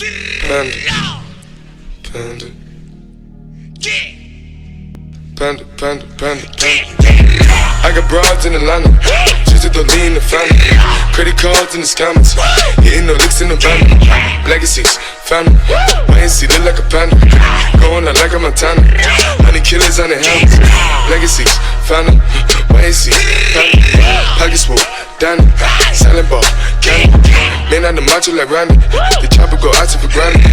Panda, panda, panda, panda, panda, panda. I got broads in Atlanta, just to lean the family. Credit cards in the scammers, hitting no licks in the van. Legacies, family, my NC look like a panda. Going out like a Montana, honey killers on the helmets. Legacies, family, my NC, family. Pockets full, Danny, selling ball, candy. Man on the macho like Randy, the chopper go out for granted.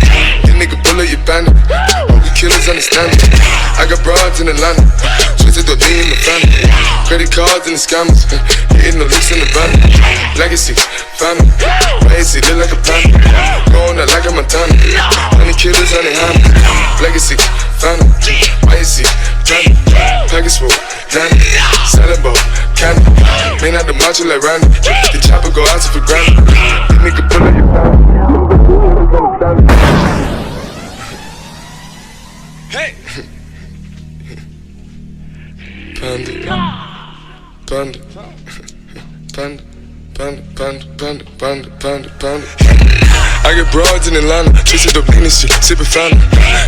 This nigga bullet, you bandit, all we killers understand it. I got broads in Atlanta, twisted to lean in the family. Credit cards and the scammers, hitting the licks in the van. Legacy, family, my AC look like a panda. Going out like a Montana, honey killers on the hand. Legacy, family, my AC, family. Package full, Danny, selling ball, candy. Man out the macho like Randy, the chopper go out for granted. This nigga pull up your family. Hey! Panda, panda, panda, panda, panda, panda, panda, panda, panda. I got broads in Atlanta, twisted up lean and shit, sippin' fountain.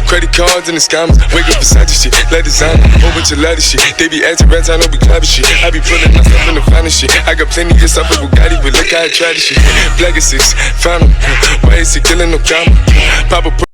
Credit cards and the scammers, wake up beside shit, let designer, whole bunch of ladder shit. They be acting rats, I know we clapping shit. I be pulling myself in the finest shit. I got plenty of stuff with Bugatti, but look how I try this shit. Black is 6, family, why is he killing no comma? Pop a